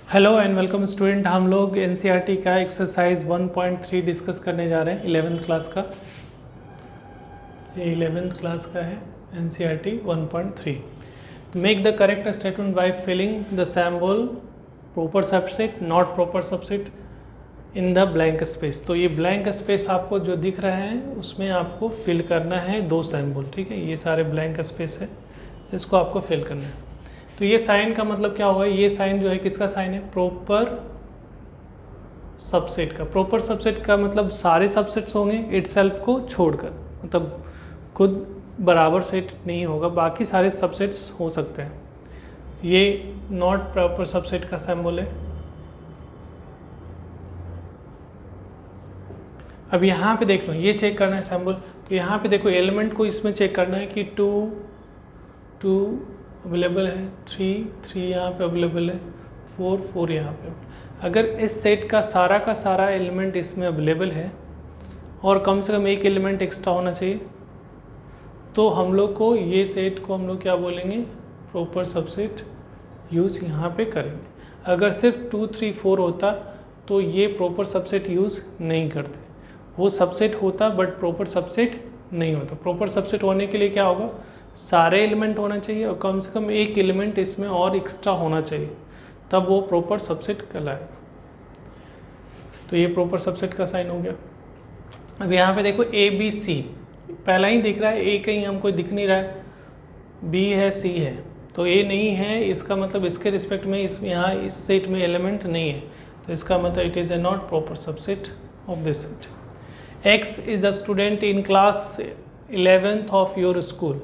Hello and welcome student. हम लोग NCERT का एक्सरसाइज 1.3 डिस्कस करने जा रहे हैं 11th क्लास का। ये 11th क्लास का है NCERT 1.3। Make the correct statement by filling the symbol proper subset not proper subset in the blank space. तो ये ब्लैंक स्पेस आपको जो दिख रहा है उसमें आपको फिल करना है दो सैम्बल, ठीक है। ये सारे ब्लैंक स्पेस है, इसको आपको फिल करना है। तो ये साइन का मतलब क्या होगा, ये साइन जो है किसका साइन है, प्रॉपर सबसेट का। प्रॉपर सबसेट का मतलब सारे सबसेट्स होंगे इटसेल्फ को छोड़कर, मतलब खुद बराबर सेट नहीं होगा, बाकी सारे सबसेट्स हो सकते हैं। ये नॉट प्रॉपर सबसेट का सिंबल है। अब यहाँ पे देख लो, ये चेक करना है सिंबल। तो यहाँ पे देखो एलिमेंट को इसमें चेक करना है कि 2 अवेलेबल है, 3 यहाँ पे अवेलेबल है, 4 यहाँ पे। अगर इस सेट का सारा एलिमेंट इसमें अवेलेबल है और कम से कम एक एलिमेंट एक्स्ट्रा होना चाहिए, तो हम लोग को ये सेट को हम लोग क्या बोलेंगे, प्रॉपर सबसेट यूज़ यहाँ पे करेंगे। अगर सिर्फ 2, 3, 4 होता तो ये प्रॉपर सबसेट यूज़ नहीं करते। वो सबसेट होता बट प्रॉपर सबसेट नहीं होता। प्रॉपर सबसेट होने के लिए क्या होगा, सारे एलिमेंट होना चाहिए और कम से कम एक एलिमेंट इसमें और एक्स्ट्रा होना चाहिए, तब वो प्रॉपर सबसेट कहलाएगा। तो ये प्रॉपर सबसेट का साइन हो गया। अब यहाँ पे देखो ABC पहला ही दिख रहा है, A कहीं हमको दिख नहीं रहा है, B है, C है, तो A नहीं है, इसका मतलब इसके रिस्पेक्ट में इसमें यहाँ इस सेट में एलिमेंट नहीं है, तो इसका मतलब it is A not proper subset of this set. X is the student in class 11th of your school,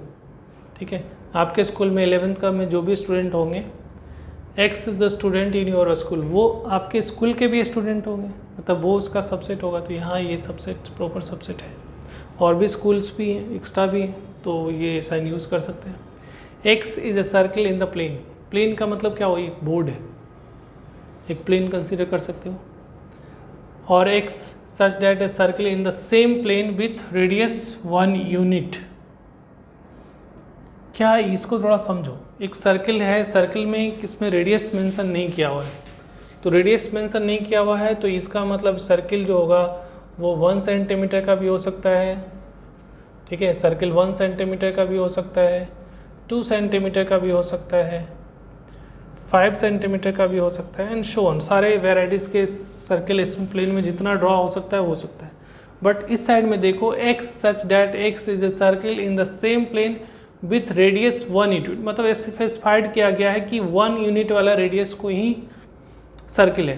ठीक है। आपके स्कूल में 11th का में जो भी स्टूडेंट होंगे, X is the student in your school, वो आपके स्कूल के भी स्टूडेंट होंगे, मतलब वो उसका सबसेट होगा। तो यहाँ ये सबसेट प्रॉपर सबसेट है। और भी स्कूल्स भी हैं, एक्स्ट्रा भी हैं, तो ये साइन यूज़ कर सकते हैं। X is a circle in the plane. Plane का मतलब क्या हो, एक बोर्ड है, एक प्लेन कंसिडर कर सकते हो। और X such that a circle in the same plane with radius 1 unit. क्या, इसको थोड़ा समझो। एक सर्कल है, सर्कल में किसमें रेडियस मेंशन नहीं किया हुआ है, तो रेडियस मेंशन नहीं किया हुआ है तो इसका मतलब सर्कल जो होगा वो 1 सेंटीमीटर का भी हो सकता है, ठीक है। सर्कल 1 सेंटीमीटर का भी हो सकता है, 2 सेंटीमीटर का भी हो सकता है, 5 सेंटीमीटर का भी हो सकता है, एंड शो ऑन। सारे वेराइटीज़ के सर्कल इस प्लेन में जितना ड्रॉ हो सकता है। बट इस साइड में देखो, X such that X is a circle in the same plane with radius 1 unit, मतलब स्पेसिफाइड किया गया है कि 1 यूनिट वाला रेडियस को ही सर्कल है।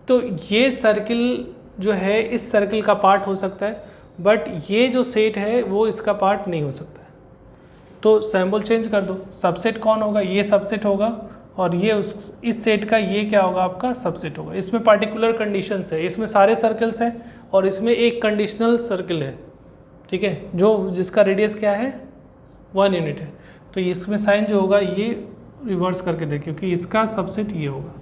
तो ये सर्कल जो है इस सर्कल का पार्ट हो सकता है, बट ये जो सेट है वो इसका पार्ट नहीं हो सकता है। तो सिंबल चेंज कर दो। सबसेट कौन होगा, ये सबसेट होगा, और ये इस सेट का ये क्या होगा, आपका सबसेट होगा। इसमें पार्टिकुलर कंडीशंस है, इसमें सारे सर्कल्स हैं और इसमें एक कंडीशनल सर्कल है, ठीक है, जो जिसका रेडियस क्या है, 1 यूनिट है। तो इसमें साइन जो होगा ये रिवर्स करके दें, क्योंकि इसका सबसेट ये होगा,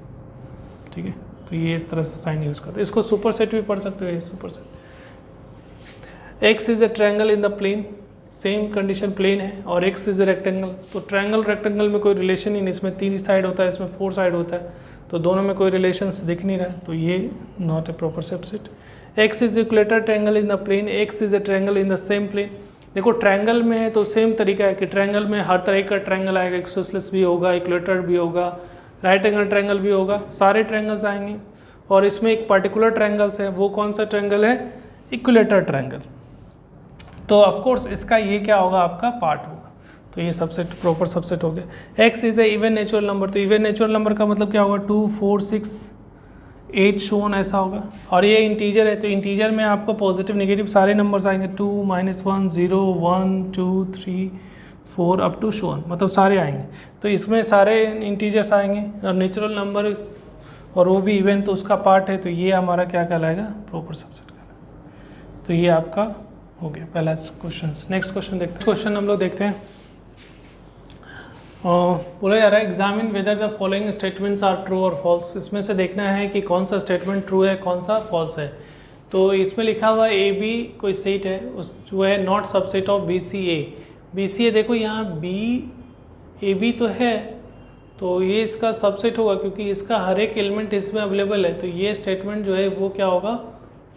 ठीक है। तो ये इस तरह से साइन यूज़ करते हैं। इसको सुपर सेट भी पढ़ सकते हो, ये superset. X is a triangle in the plane, same condition plane है, और एक्स इज ए रेक्टेंगल। तो ट्रायंगल रेक्टेंगल में कोई रिलेशन ही नहीं, इसमें 3 साइड होता है, इसमें 4 साइड होता है, तो दोनों में कोई रिलेशंस दिख नहीं रहा है, तो ये not a proper subset. X is equilateral triangle in the plane, X is a triangle in the same plane. देखो ट्रायंगल में है तो सेम तरीका है कि ट्रायंगल में हर तरह का ट्रायंगल आएगा, एक्सोसलेस भी होगा, इक्वेलेटर भी होगा, राइट एंगल ट्रायंगल भी होगा, सारे ट्रायंगल्स आएंगे। और इसमें एक पर्टिकुलर ट्रायंगल्स है, वो कौन सा ट्रायंगल है, इक्वेलेटर ट्रायंगल। तो ऑफ कोर्स इसका ये क्या होगा, आपका पार्ट होगा। तो ये सबसेट प्रॉपर सबसेट हो गया। X is A even natural number, तो इवन नेचुरल नंबर का मतलब क्या होगा, 2, 4, 6, 8 शोन ऐसा होगा। और ये इंटीजर है, तो इंटीजर में आपको पॉजिटिव नेगेटिव सारे नंबर्स आएंगे, 2, -1, 0, 1, 2, 3, 4 अप टू शोन, मतलब सारे आएंगे। तो इसमें सारे इंटीजर्स आएंगे और नेचुरल नंबर, और वो भी इवन, तो उसका पार्ट है, तो ये हमारा क्या कहलाएगा, प्रॉपर सबसेट कहलाएगा। तो ये आपका हो गया पहला क्वेश्चन। नेक्स्ट क्वेश्चन देखते हैं। क्वेश्चन हम लोग देखते हैं, बोला जा रहा है examine whether the following statements are true और फॉल्स। इसमें से देखना है कि कौन सा स्टेटमेंट ट्रू है, कौन सा फॉल्स है। तो इसमें लिखा हुआ ए बी कोई सेट है, उस जो है not subset of B C A. B C A देखो यहाँ बी ए बी तो है, तो ये इसका सबसेट होगा क्योंकि इसका हर एक एलिमेंट इसमें अवेलेबल है। तो ये स्टेटमेंट जो है वो क्या होगा,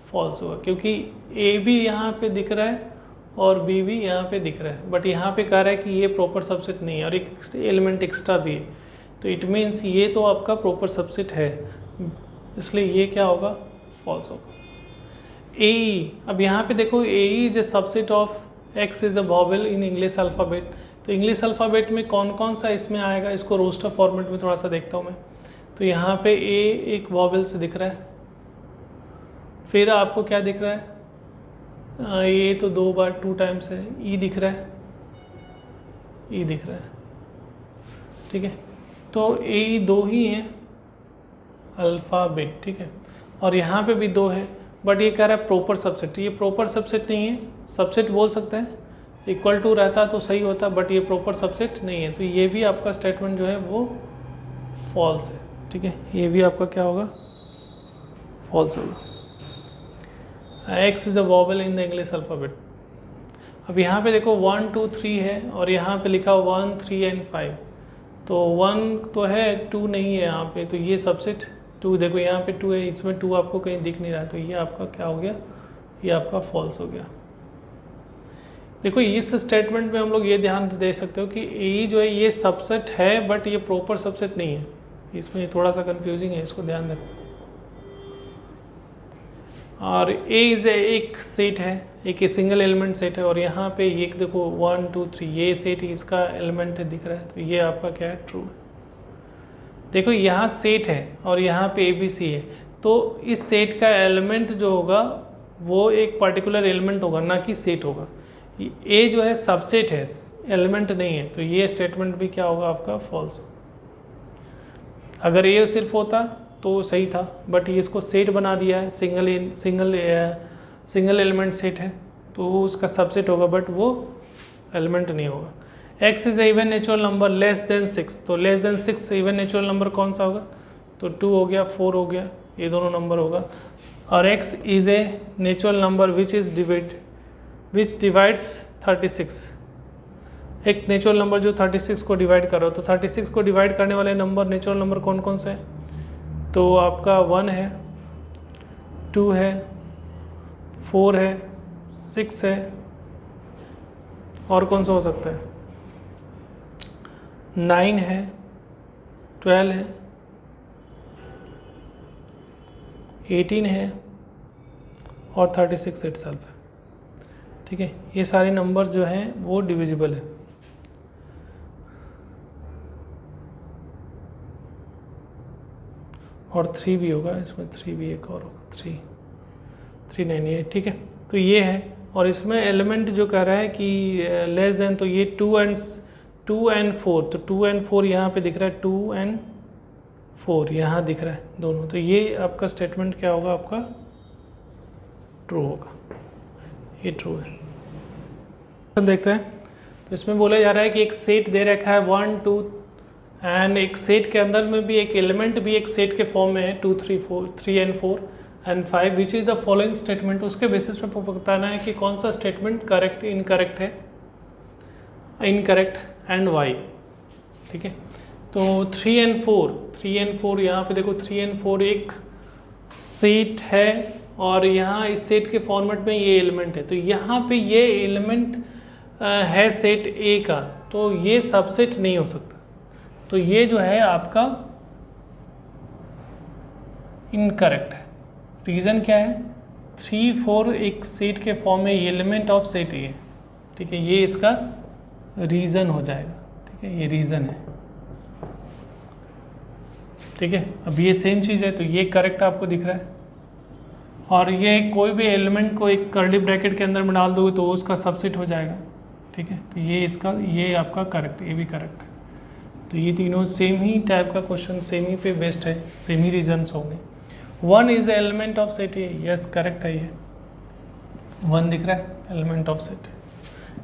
फॉल्स होगा, क्योंकि ए भी यहाँ पे दिख रहा है और बी भी यहाँ पे दिख रहा है, बट यहाँ पे कह रहा है कि ये प्रॉपर सबसेट नहीं है और एक एलिमेंट एक्स्ट्रा भी है। तो इट मीन्स ये तो आपका प्रॉपर सबसेट है, इसलिए ये क्या होगा, फॉल्स होगा। ए, अब यहाँ पे देखो A is a subset of X is a vowel in English alphabet. तो इंग्लिश अल्फ़ाबेट में कौन कौन सा इसमें आएगा, इसको रोस्टर फॉर्मेट में थोड़ा सा देखता हूँ मैं। तो यहाँ पे ए एक वॉवेल से दिख रहा है, फिर आपको क्या दिख रहा है, ये तो 2 बार 2 टाइम्स है, ई दिख रहा है, ई दिख रहा है, ठीक है। तो ए 2 ही है अल्फ़ाबेट, ठीक है, और यहाँ पे भी 2 है, बट ये कह रहा है प्रॉपर सबसेट। ये प्रॉपर सबसेट नहीं है, सबसेट बोल सकते हैं, इक्वल टू रहता तो सही होता, बट ये प्रॉपर सबसेट नहीं है। तो ये भी आपका स्टेटमेंट जो है वो फॉल्स है, ठीक है, ये भी आपका क्या होगा, फॉल्स होगा। X is a vowel in the English alphabet. अब यहाँ पे देखो 1 2 3 है और यहाँ पे लिखा 1 3 एंड 5, तो 1 तो है, 2 नहीं है यहाँ पे, तो ये सबसेट 2, देखो यहाँ पे 2 है, इसमें 2 आपको कहीं दिख नहीं रहा, तो ये आपका क्या हो गया, ये आपका फॉल्स हो गया। देखो इस स्टेटमेंट में हम लोग ये ध्यान दे सकते हो कि ए जो है ये सबसेट है, बट ये प्रॉपर सबसेट नहीं है, इसमें थोड़ा सा कंफ्यूजिंग है, इसको ध्यान देना। और ए इज एक सेट है, एक सिंगल एलिमेंट सेट है, और यहाँ पे एक देखो 1 2 3 ये सेट इसका एलिमेंट है दिख रहा है, तो ये आपका क्या है, ट्रू। देखो यहाँ सेट है और यहाँ पे ए बी सी है, तो इस सेट का एलिमेंट जो होगा वो एक पर्टिकुलर एलिमेंट होगा, ना कि सेट होगा। ए जो है सबसेट है, एलिमेंट नहीं है, तो ये स्टेटमेंट भी क्या होगा आपका, फॉल्स। अगर ए सिर्फ होता तो सही था, बट ये इसको सेट बना दिया है, सिंगल एलिमेंट सेट है, तो उसका सबसेट होगा, बट वो एलिमेंट नहीं होगा। X is A even natural number less than 6, तो less than 6 even natural number कौन सा होगा, तो 2 हो गया, 4 हो गया, ये दोनों नंबर होगा। और X is a natural number which divides 36, एक नेचुरल नंबर जो 36 को डिवाइड कर रहा हो, तो 36 को डिवाइड करने वाले नंबर नेचुरल नंबर कौन कौन से हैं, तो आपका 1 है, 2 है, 4 है, 6 है, और कौन सा हो सकता है, 9 है, 12 है, 18 है, और 36 इटसेल्फ है, ठीक है। ये सारे नंबर्स जो हैं वो डिविजिबल है। और 3 भी होगा इसमें, 3 भी एक और होगा, 3 9 ये, ठीक है। तो ये है, और इसमें एलिमेंट जो कह रहा है कि लेस देन, तो ये 2 एंड 4, तो 2 एंड 4 यहाँ पे दिख रहा है, 2 एंड 4 यहाँ दिख रहा है दोनों, तो ये आपका स्टेटमेंट क्या होगा, आपका ट्रू होगा, ये ट्रू है। देखते हैं, तो इसमें बोला जा रहा है कि एक सेट दे रखा है 1 2 एंड एक सेट के अंदर में भी एक एलिमेंट भी एक सेट के फॉर्म में है 2 3 and 4 and 5, which is the following statement. उसके बेसिस पे बताना है कि कौन सा स्टेटमेंट करेक्ट इनकरेक्ट है, इनकरेक्ट एंड वाई, ठीक है। तो 3 एंड 4 यहाँ पे देखो 3 एंड 4 एक सेट है, और यहाँ इस सेट के फॉर्मेट में ये एलिमेंट है, तो यहाँ पे ये एलिमेंट है सेट ए का, तो ये सबसेट नहीं हो सकता, तो ये जो है आपका इनकरेक्ट है। रीज़न क्या है, 3 4 एक सेट के फॉर्म में एलिमेंट ऑफ सेट ए, ठीक है, ये इसका रीज़न हो जाएगा, ठीक है, ये रीज़न है, ठीक है। अब ये सेम चीज़ है, तो ये करेक्ट आपको दिख रहा है, और ये कोई भी एलिमेंट को एक कर्ली ब्रैकेट के अंदर में डाल दोगे तो उसका सबसेट हो जाएगा, ठीक है। तो ये इसका, ये आपका करेक्ट, ये भी करेक्ट है। तो ये तीनों सेम ही टाइप का क्वेश्चन, सेम ही पे बेस्ड है, सेम ही रीजन्स होंगे। 1 is element of set A, yes correct है, ये 1 दिख रहा है एलिमेंट ऑफ सेट,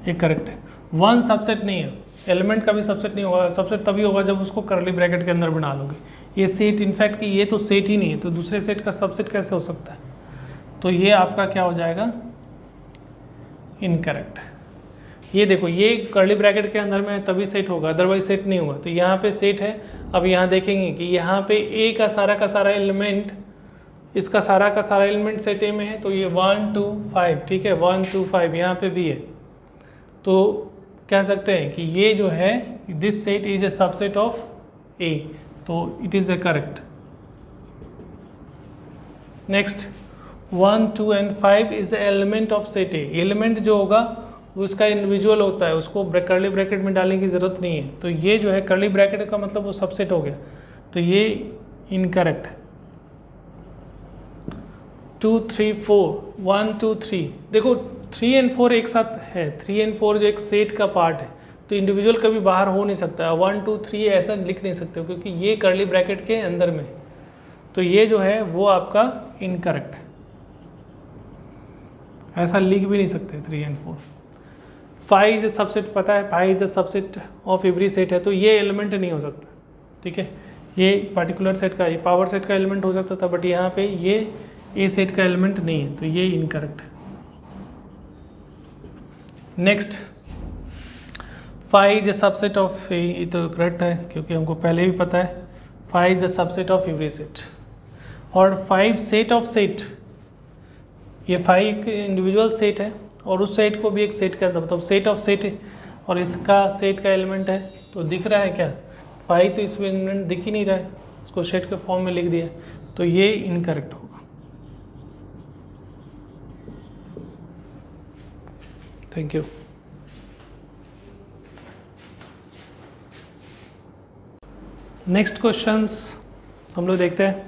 ये करेक्ट है। 1 सबसेट नहीं है, एलिमेंट का भी सबसेट नहीं होगा, सबसेट तभी होगा जब उसको कर्ली ब्रैकेट के अंदर बना लोगे। ये सेट इनफैक्ट कि ये तो सेट ही नहीं है, तो दूसरे सेट का सबसेट कैसे हो सकता है, तो ये आपका क्या हो जाएगा, इनकरेक्ट। ये देखो ये कर्ली ब्रैकेट के अंदर में तभी सेट होगा, अदरवाइज सेट नहीं होगा। तो यहाँ पे सेट है। अब यहाँ देखेंगे कि यहाँ पे ए का सारा एलिमेंट, इसका सारा का सारा एलिमेंट सेट ए में है, तो ये 1 2 5, ठीक है, 1 2 5 यहाँ पे भी है। तो कह सकते हैं कि ये जो है this set is a subset of A, तो it is a correct. Next 1 2 and 5 is the element of set A. Element जो होगा वो उसका इंडिविजुअल होता है, उसको कर्ली ब्रैकेट में डालने की ज़रूरत नहीं है। तो ये जो है कर्ली ब्रैकेट का मतलब वो सबसेट हो गया, तो ये इनकरेक्ट है। 2 3 4 1 2 3, देखो 3 एंड 4 एक साथ है, 3 एंड 4 जो एक सेट का पार्ट है, तो इंडिविजुअल कभी बाहर हो नहीं सकता। 1 2 3 ऐसा लिख नहीं सकते क्योंकि ये कर्ली ब्रैकेट के अंदर में, तो ये जो है वो आपका इनकरेक्ट है, ऐसा लिख भी नहीं सकते 3 एंड 4। 5 इज ए सबसेट, पता है 5 is the subset of every set है, तो ये एलिमेंट नहीं हो सकता, ठीक है। ये पर्टिकुलर सेट का, ये पावर सेट का एलिमेंट हो सकता था, बट यहाँ पे ये ए सेट का एलिमेंट नहीं है, तो ये इनकरेक्ट है। Next 5 is a subset of A, ये तो करेक्ट है क्योंकि हमको पहले भी पता है 5 is the subset of every set. और 5 सेट ऑफ सेट, ये 5 एक इंडिविजुअल सेट है और उस सेट को भी एक सेट के अंदर, मतलब सेट ऑफ सेट है और इसका सेट का एलिमेंट है, तो दिख रहा है क्या 5, तो इसमें एलिमेंट दिख ही नहीं रहा है, उसको सेट के फॉर्म में लिख दिया, तो ये इनकरेक्ट होगा। Thank you. नेक्स्ट क्वेश्चंस हम लोग देखते हैं।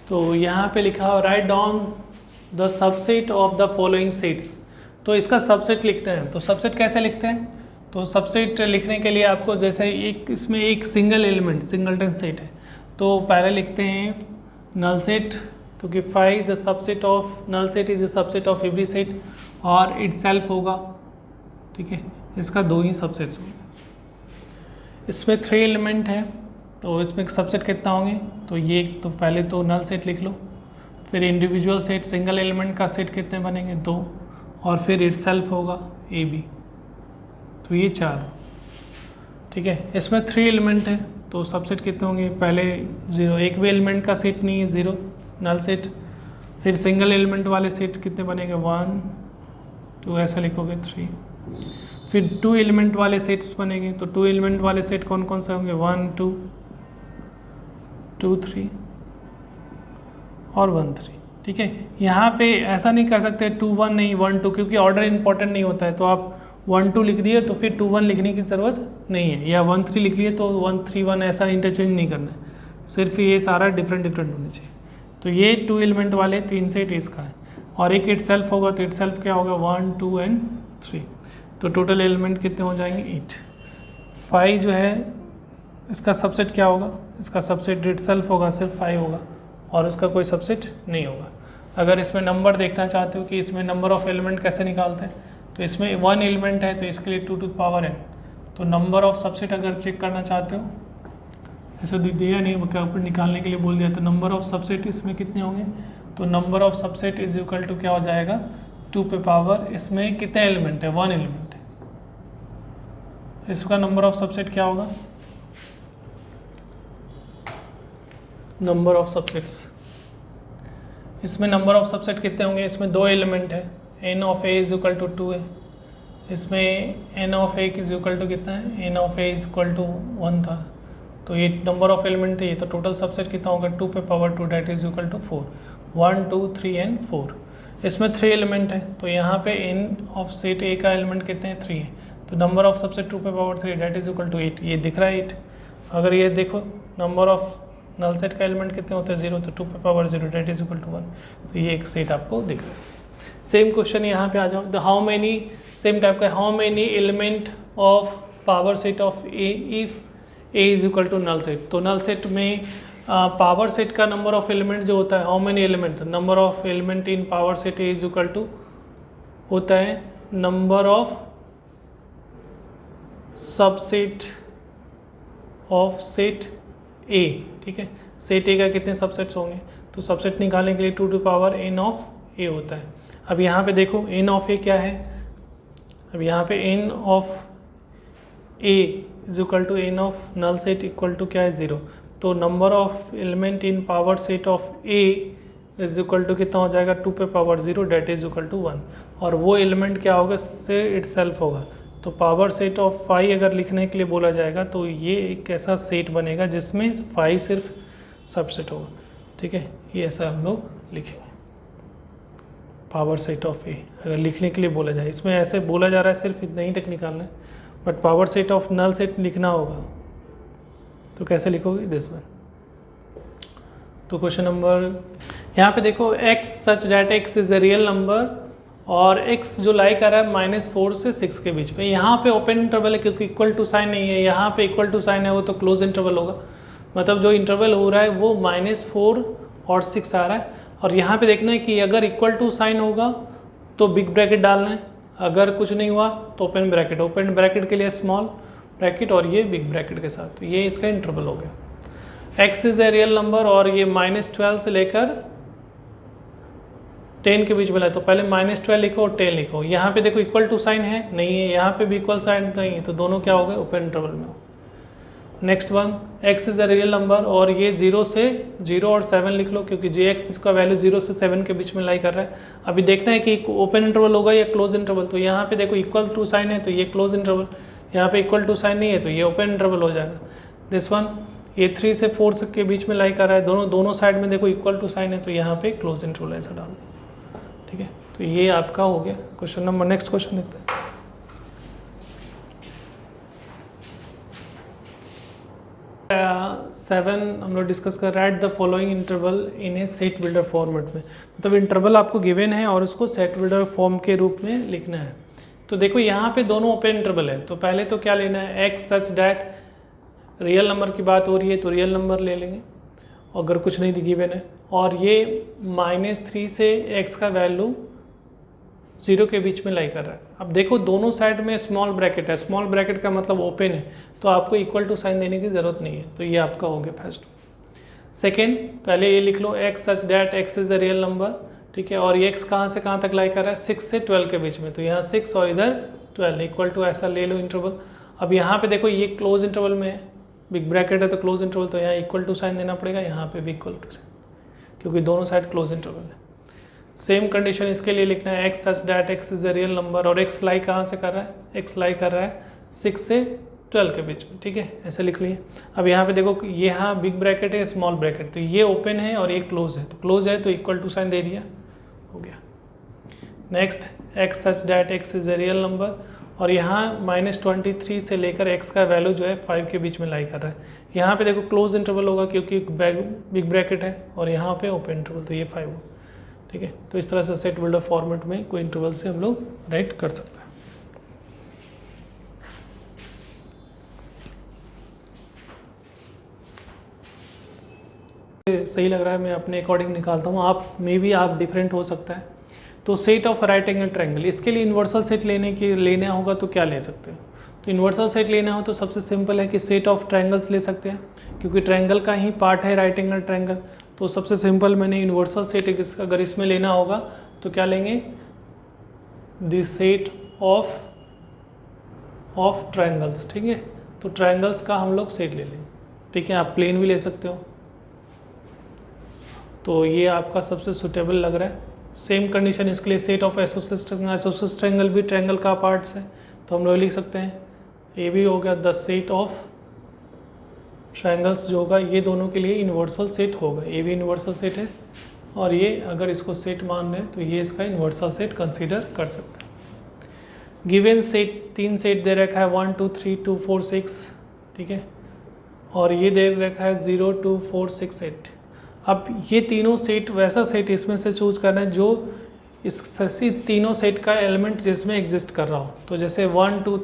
तो यहाँ पे लिखा हो write down the subset of the following sets. तो इसका सबसेट लिखना है, तो सबसेट कैसे लिखते हैं? तो सबसेट लिखने के लिए आपको जैसे एक इसमें एक सिंगल एलिमेंट सिंगलटन सेट है, तो पहले लिखते हैं नल सेट, क्योंकि 5 the subset of null set is the subset of every set और इटसेल्फ होगा, ठीक है। इसका 2 ही सबसेट्स होंगे। इसमें 3 एलिमेंट है, तो इसमें सबसेट कितना होंगे? तो ये तो पहले तो नल सेट लिख लो, फिर इंडिविजुअल सेट सिंगल एलिमेंट का सेट कितने बनेंगे? 2, और फिर इटसेल्फ होगा ए बी, तो ये 4, ठीक है। इसमें 3 एलिमेंट है, तो सबसेट कितने होंगे? पहले 0, एक भी एलिमेंट का सेट नहीं है, 0 नल सेट। फिर सिंगल एलिमेंट वाले सेट कितने बनेंगे? 1 2, ऐसा लिखोगे 3। फिर 2 एलिमेंट वाले सेट्स बनेंगे, तो 2 एलिमेंट वाले सेट कौन कौन से होंगे? 1 2 2 3 और 1 3, ठीक है। यहाँ पे ऐसा नहीं कर सकते 2 1 नहीं 1 2, क्योंकि ऑर्डर इंपॉर्टेंट नहीं होता है, तो आप 1 2 लिख दिए तो फिर 2 1 लिखने की ज़रूरत नहीं है, या 1 3 लिख लिए तो 1 3 1 ऐसा इंटरचेंज नहीं करना है, सिर्फ ये सारा डिफरेंट होने चाहिए। तो ये 2 एलिमेंट वाले 3 सेट इसका है, और एक इटसेल्फ होगा, तो इटसेल्फ क्या होगा? 1 2 एंड 3, तो टोटल एलिमेंट कितने हो जाएंगे? 8। 5 जो है इसका सबसेट क्या होगा? इसका सबसेट इटसेल्फ होगा, सिर्फ 5 होगा, और उसका कोई सबसेट नहीं होगा। अगर इसमें नंबर देखना चाहते हो कि इसमें नंबर ऑफ एलिमेंट कैसे निकालते हैं, तो इसमें 1 एलिमेंट है, तो इसके लिए 2 टू द पावर n। तो नंबर ऑफ सबसेट अगर चेक करना चाहते हो, ऐसा दिया नहीं मतलब निकालने के लिए बोल दिया, तो नंबर ऑफ सबसेट इसमें कितने होंगे? तो number of subset is equal to क्या हो जाएगा? 2 पे पावर, इसमें कितने एलिमेंट है? 1 एलिमेंट है, इसका नंबर ऑफ सबसेट क्या होगा? नंबर ऑफ सबसेट्स, इसमें नंबर ऑफ सबसेट कितने होंगे? इसमें 2 एलिमेंट है, n of a is equal to 2 है, इसमें n of a is equal to कितना है? n of a is equal to 1 था, तो ये नंबर ऑफ एलिमेंट है, ये तो टोटल सबसेट कितना होगा? 2 पे power 2, that is equal to 4, 1 2 3 and 4। इसमें 3 एलिमेंट है, तो यहाँ पे n ऑफ सेट a का एलिमेंट कितने हैं? 3 है, तो नंबर ऑफ सबसेट 2 पे power 3, that is equal to 8, ये दिख रहा है 8। अगर ये देखो नंबर ऑफ नल सेट का एलिमेंट कितने होते हैं? 0, तो 2 पे power 0, that is equal to 1, तो ये एक सेट आपको दिख रहा है। सेम क्वेश्चन यहाँ पे आ जाओ, the how many, same type का, how many element of power set of A if A is equal to null set. तो नल सेट में पावर सेट का नंबर ऑफ एलिमेंट जो होता है, how many element, number of element in power set A is equal to होता है number of subset of set A, ठीक है। सेट ए का कितने सबसेट्स होंगे? तो सबसेट निकालने के लिए 2 टू पावर n ऑफ ए होता है। अब यहाँ पे देखो n ऑफ ए क्या है? अब यहाँ पे n of a is equal to n of null set equal to क्या है 0, तो number of element in power set of a is equal to कितना हो जाएगा 2 पे power 0 that is equal to 1, और वो एलिमेंट क्या होगा से इटसेल्फ होगा। तो पावर सेट ऑफ 5 अगर लिखने के लिए बोला जाएगा तो ये एक ऐसा सेट बनेगा जिसमें 5 सिर्फ सबसेट होगा, ठीक है, ये ऐसा हम लोग लिखेंगे पावर सेट ऑफ ए अगर लिखने के लिए बोला जाए। इसमें ऐसे बोला जा रहा है सिर्फ इतना ही तक निकालना है, but power set of null set लिखना होगा तो कैसे लिखोगे दिस वन। तो क्वेश्चन नंबर यहाँ पे देखो x such that x is a real number और x जो लाई कर रहा है -4 से 6 के बीच में। यहाँ पे ओपन इंटरवल है क्योंकि इक्वल टू साइन नहीं है, यहाँ पे इक्वल टू साइन है वो तो क्लोज इंटरवल होगा, मतलब जो इंटरवल हो रहा है वो -4 और 6 आ रहा है। और यहाँ पे देखना है कि अगर इक्वल टू साइन होगा तो बिग ब्रैकेट डालना है, अगर कुछ नहीं हुआ तो ओपन ब्रैकेट के लिए स्मॉल ब्रैकेट और ये बिग ब्रैकेट के साथ, तो ये इसका इंटरवल हो गया। x is a real number और ये -12 से लेकर 10 के बीच में है, तो पहले -12 लिखो और 10 लिखो। यहाँ पे देखो इक्वल टू साइन है नहीं है, यहाँ पे भी इक्वल साइन नहीं है, तो दोनों क्या हो गए ओपन इंटरवल में हो। Next one x is a real number और ये 0 से 0 और 7 लिख लो क्योंकि x इसका वैल्यू 0 से 7 के बीच में लाई कर रहा है। अभी देखना है कि ओपन इंटरवल होगा या क्लोज इंटरवल, तो यहाँ पे देखो इक्वल टू साइन है तो ये क्लोज इंटरवल, यहाँ पे इक्वल टू साइन नहीं है तो ये ओपन इंटरवल हो जाएगा। दिस वन ये 3 से 4 के बीच में लाई कर रहा है, दोनों साइड में देखो इक्वल टू साइन है तो यहाँ पे क्लोज इंटरवल ऐसा डाल दो, ठीक है। तो ये आपका हो गया क्वेश्चन नंबर। नेक्स्ट क्वेश्चन देखते हैं। 7 हम लोग डिस्कस कर रहे हैं the following interval in A set builder format में, मतलब इंटरवल आपको गिवन है और उसको सेट बिल्डर फॉर्म के रूप में लिखना है। तो देखो यहाँ पे दोनों ओपन इंटरवल है, तो पहले तो क्या लेना है x such that real number की बात हो रही है तो रियल नंबर ले लेंगे अगर कुछ नहीं गिवन है, और ये -3 से x का वैल्यू 0 के बीच में लाई कर रहा है। अब देखो दोनों साइड में स्मॉल ब्रैकेट है, स्मॉल ब्रैकेट का मतलब ओपन है, तो आपको इक्वल टू साइन देने की ज़रूरत नहीं है, तो ये आपका हो गया फर्स्ट। सेकेंड पहले ये लिख लो x such that x is a real number, ठीक है, और ये x कहाँ से कहाँ तक लाई कर रहा है 6 से 12 के बीच में, तो यहाँ 6 और इधर 12 इक्वल टू ऐसा ले लो इंटरवल। अब यहाँ पे देखो ये क्लोज इंटरवल में है, बिग ब्रैकेट है तो क्लोज इंटरवल, तो यहाँ इक्वल टू साइन देना पड़ेगा, यहाँ पे भी इक्वल टू साइन क्योंकि दोनों साइड क्लोज इंटरवल है। सेम कंडीशन इसके लिए लिखना है x such that x is a real number और x लाई कहाँ से कर रहा है, x लाई कर रहा है 6 से 12 के बीच में, ठीक है, ऐसे लिख लिए। अब यहाँ पे देखो ये यहाँ बिग ब्रैकेट है स्मॉल ब्रैकेट, तो ये ओपन है और ये क्लोज है, तो क्लोज है तो इक्वल टू साइन दे दिया, हो गया। Next x such that x is a real number और यहाँ -23 से लेकर x का वैल्यू जो है 5 के बीच में लाई कर रहा है। यहाँ पे देखो क्लोज इंटरवल होगा क्योंकि बिग ब्रैकेट है और यहाँ पे ओपन इंटरवल, तो ये 5 हो, ठीक है। तो इस तरह से सेट बिल्डर फॉर्मेट में कोई इंटरवल से हम लोग राइट कर सकते हैं। सही लग रहा है, मैं अपने अकॉर्डिंग निकालता हूँ, आप मे भी आप डिफरेंट हो सकता है। तो set of right angle triangle, इसके लिए इन्वर्सल सेट लेना होगा तो क्या ले सकते हैं। तो इन्वर्सल सेट लेना हो तो सबसे सिंपल है कि सेट ऑफ ट्रायंगल्स ले सकते हैं क्योंकि ट्रायंगल का ही पार्ट है राइट एंगल ट्रायंगल। तो सबसे सिंपल मैंने यूनिवर्सल सेट अगर इसमें लेना होगा तो क्या लेंगे, द सेट ऑफ ट्रायंगल्स, ठीक है। तो ट्रायंगल्स का हम लोग सेट ले लेंगे, ठीक है, आप प्लेन भी ले सकते हो, तो ये आपका सबसे सुटेबल लग रहा है। सेम कंडीशन इसके लिए सेट ऑफ एसोसिएस ट्रायंगल भी ट्रायंगल का पार्ट्स है, तो हम लोग लिख सकते हैं ये भी हो गया द सेट ऑफ ट्रायंगल्स जो होगा ये दोनों के लिए यूनिवर्सल सेट होगा, ये भी यूनिवर्सल सेट है और ये अगर इसको सेट मान रहे हैं तो ये इसका यूनिवर्सल सेट कंसीडर कर सकते हैं। गिवन सेट 3 सेट दे रखा है 1 2 3 2 4 6, ठीक है, और ये दे रखा है 0 2 4 6 8। अब ये तीनों सेट वैसा सेट इसमें से चूज करना है जो इस तीनों सेट का एलिमेंट जिसमें एग्जिस्ट कर रहा हो। तो जैसे 1 2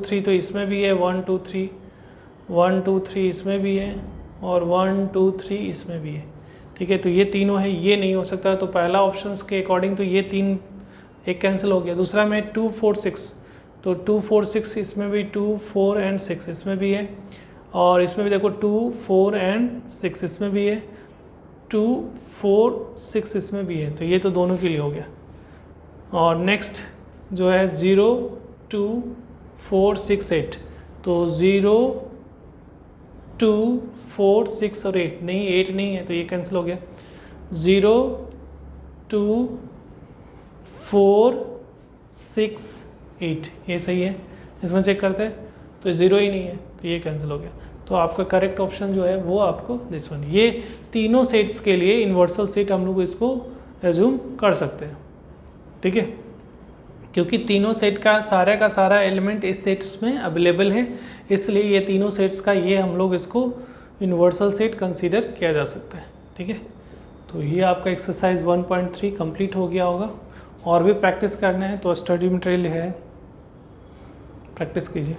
3 तो इसमें भी है 1 2 3 1 2 3 इसमें भी है और 1 2 3 इसमें भी है, ठीक है। तो ये तीनों है, ये नहीं हो सकता, तो पहला ऑप्शंस के अकॉर्डिंग तो ये 3 एक कैंसिल हो गया। दूसरा में 2 4 6, तो 2 4 6 इसमें भी 2 4 एंड 6 इसमें भी है, और इसमें भी देखो 2 4 एंड 6 इसमें भी है, 2 4 6 इसमें भी है, तो ये तो दोनों के लिए हो गया। और नेक्स्ट जो है 0 2 4 6 8, तो 0 2 4 6 और 8 नहीं, 8 नहीं है तो ये कैंसिल हो गया। 0 2 4 6 8 ये सही है, इसमें चेक करते हैं तो 0 ही नहीं है तो ये कैंसिल हो गया। तो आपका करेक्ट ऑप्शन जो है वो आपको दिस वन, ये तीनों सेट्स के लिए यूनिवर्सल सेट हम लोग इसको एज्यूम कर सकते हैं, ठीक है, क्योंकि तीनों सेट का सारा एलिमेंट इस सेट्स में अवेलेबल है, इसलिए ये तीनों सेट्स का ये हम लोग इसको यूनिवर्सल सेट कंसीडर किया जा सकता है, ठीक है। तो ये आपका एक्सरसाइज 1.3 कंप्लीट हो गया होगा। और भी प्रैक्टिस करना है तो स्टडी मटेरियल है, प्रैक्टिस कीजिए।